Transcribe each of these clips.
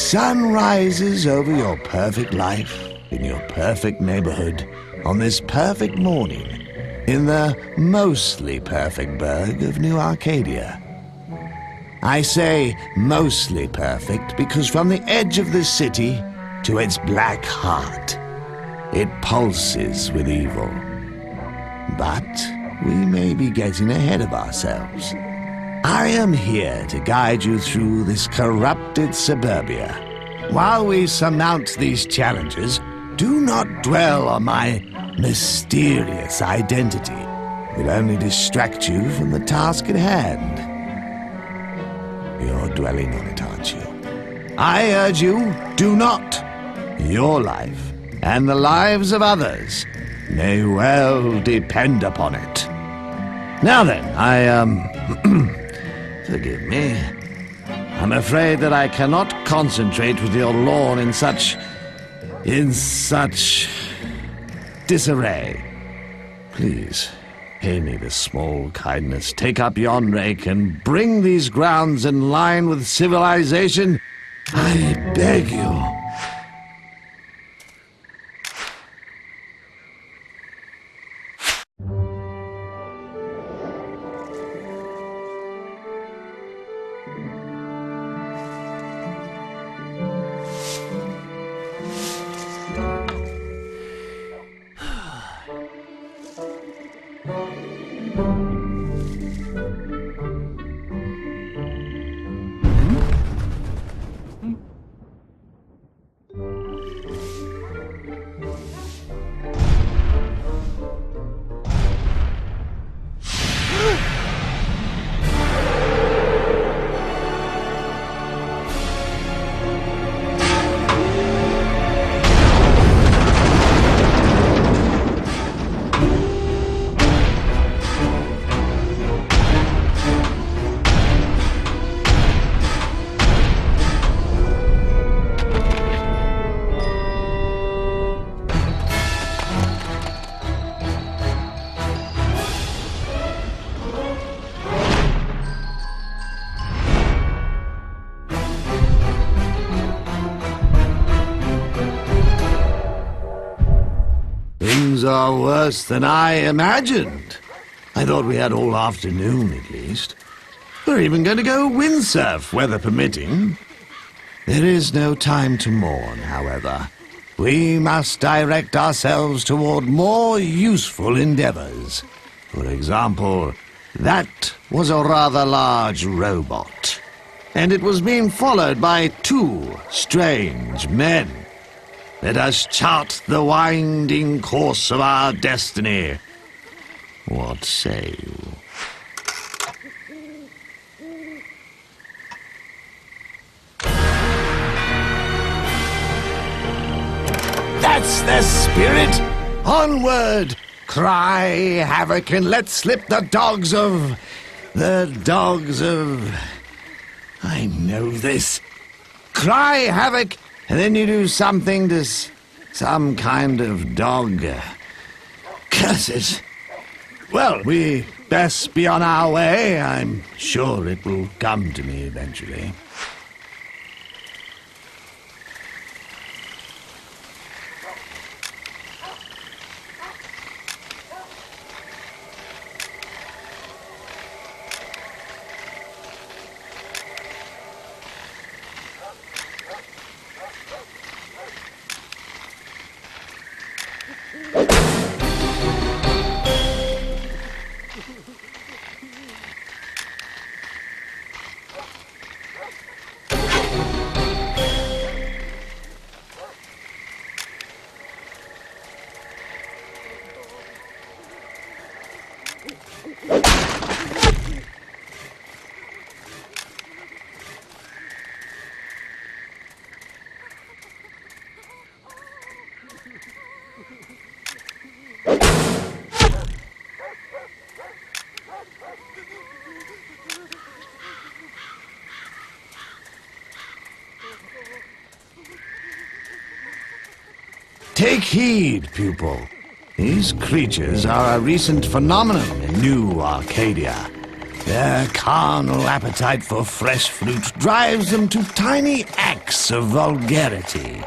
sun rises over your perfect life, in your perfect neighborhood, on this perfect morning, in the mostly perfect burg of New Arcadia. I say mostly perfect because from the edge of the city to its black heart, it pulses with evil. But we may be getting ahead of ourselves. I am here to guide you through this corrupted suburbia. While we surmount these challenges, do not dwell on my mysterious identity. It will only distract you from the task at hand. You're dwelling on it, aren't you? I urge you, do not. Your life and the lives of others may well depend upon it. Now then, forgive me. I'm afraid that I cannot concentrate with your lawn in such disarray. Please, pay me this small kindness. Take up yon rake and bring these grounds in line with civilization. I beg you. Things are worse than I imagined. I thought we had all afternoon, at least. We're even going to go windsurf, weather permitting. There is no time to mourn, however. We must direct ourselves toward more useful endeavors. For example, that was a rather large robot, and it was being followed by two strange men. Let us chart the winding course of our destiny. What say you? That's the spirit! Onward! Cry havoc and let slip the dogs of... I know this. Cry havoc, and then you do something to some kind of dog. Curse it. Well, we best be on our way. I'm sure it will come to me eventually. Take heed, pupil. These creatures are a recent phenomenon in New Arcadia. Their carnal appetite for fresh fruit drives them to tiny acts of vulgarity.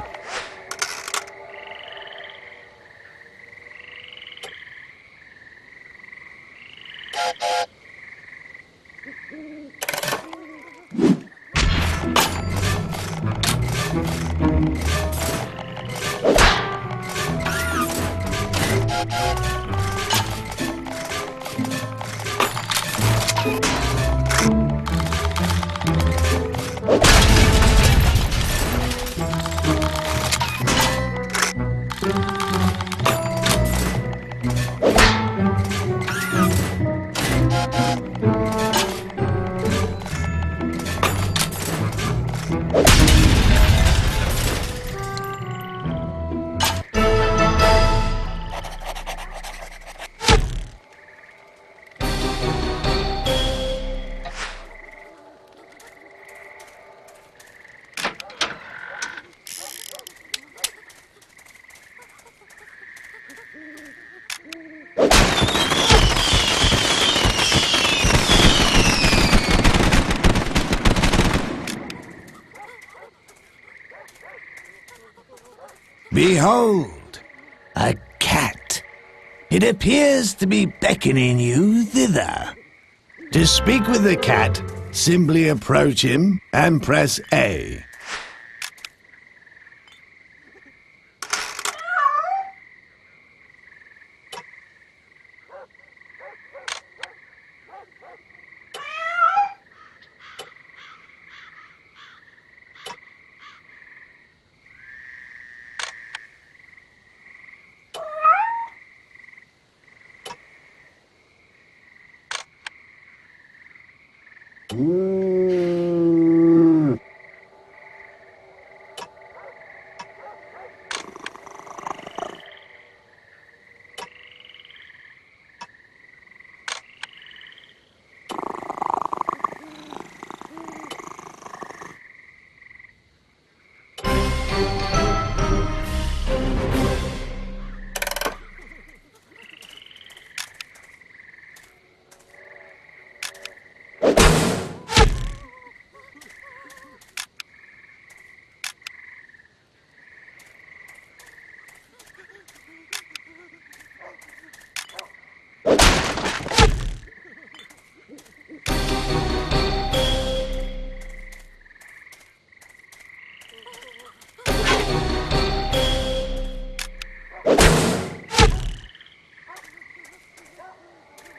Behold, a cat. It appears to be beckoning you thither. To speak with the cat, simply approach him and press A.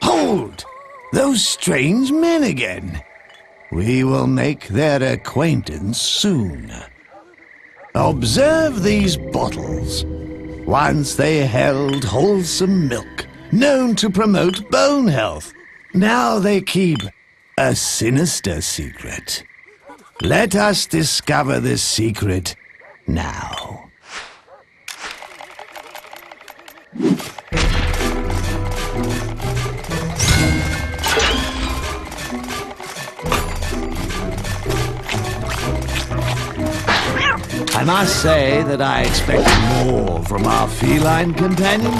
Hold! Those strange men again. We will make their acquaintance soon. Observe these bottles. Once they held wholesome milk, known to promote bone health. Now they keep a sinister secret. Let us discover this secret now. I must say that I expected more from our feline companion.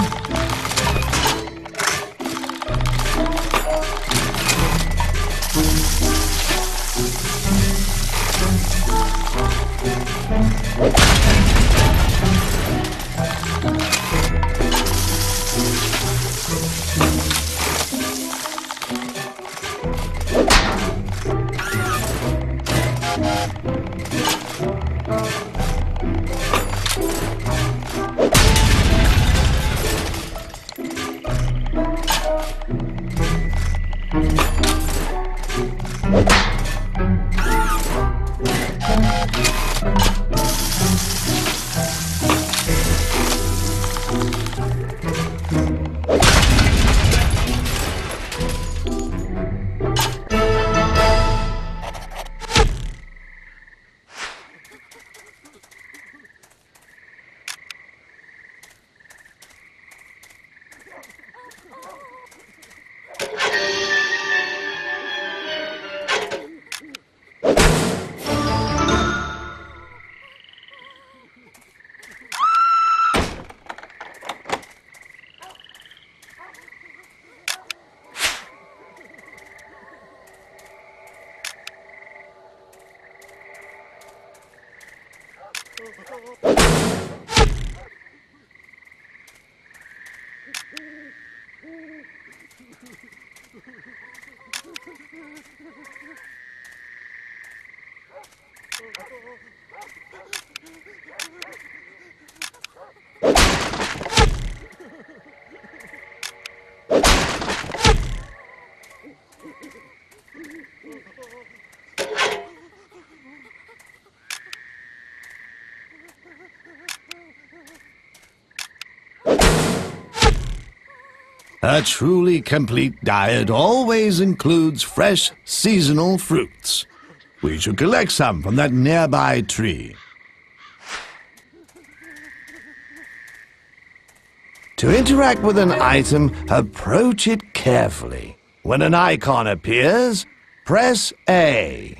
A truly complete diet always includes fresh, seasonal fruits. We should collect some from that nearby tree. To interact with an item, approach it carefully. When an icon appears, press A.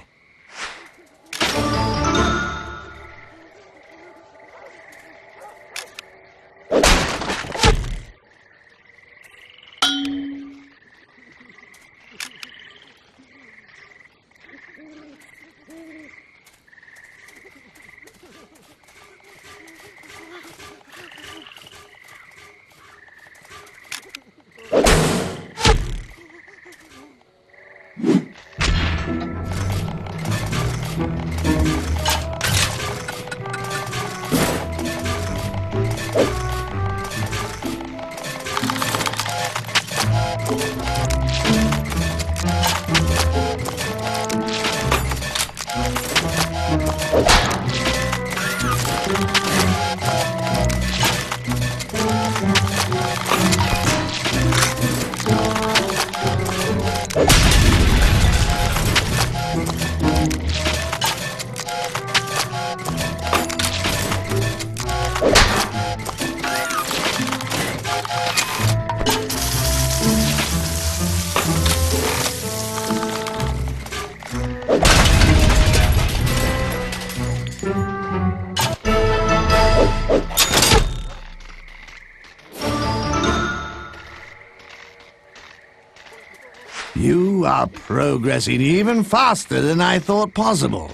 You are progressing even faster than I thought possible.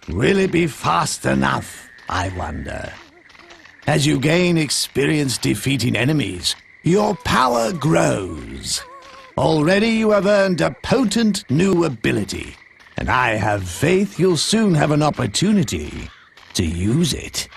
Will it be fast enough, I wonder? As you gain experience defeating enemies, your power grows. Already you have earned a potent new ability, and I have faith you'll soon have an opportunity to use it.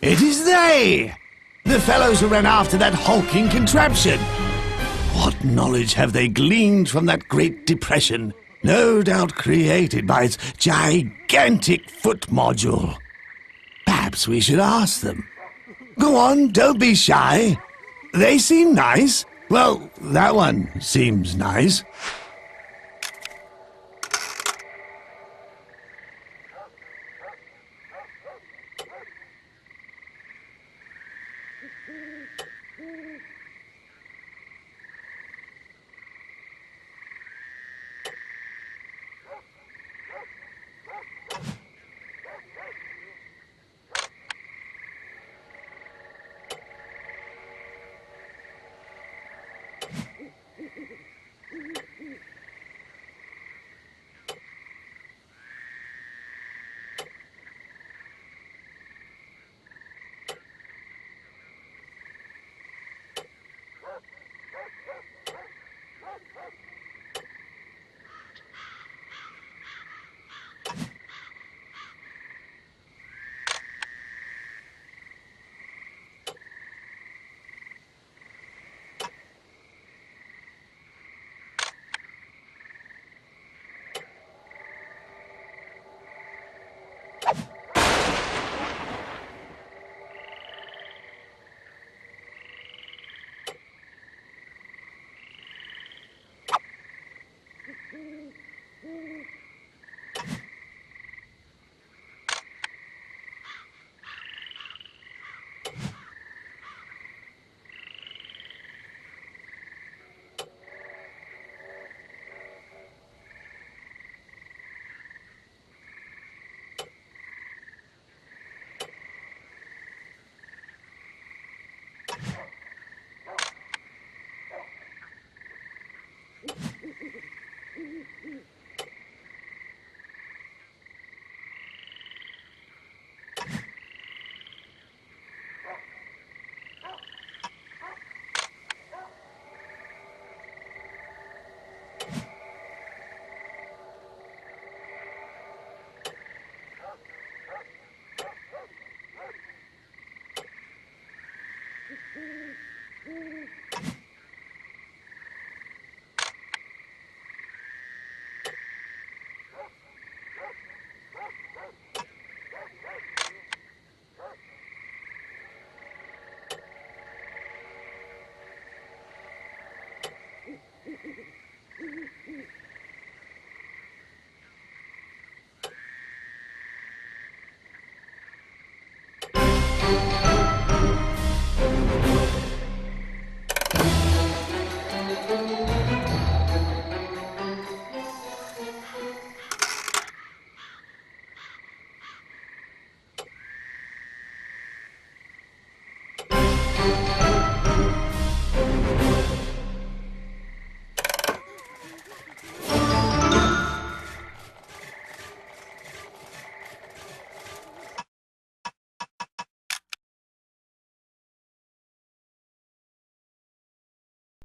It is they! The fellows who ran after that hulking contraption. What knowledge have they gleaned from that Great Depression, no doubt created by its gigantic foot module? Perhaps we should ask them. Go on, don't be shy. They seem nice. Well, that one seems nice.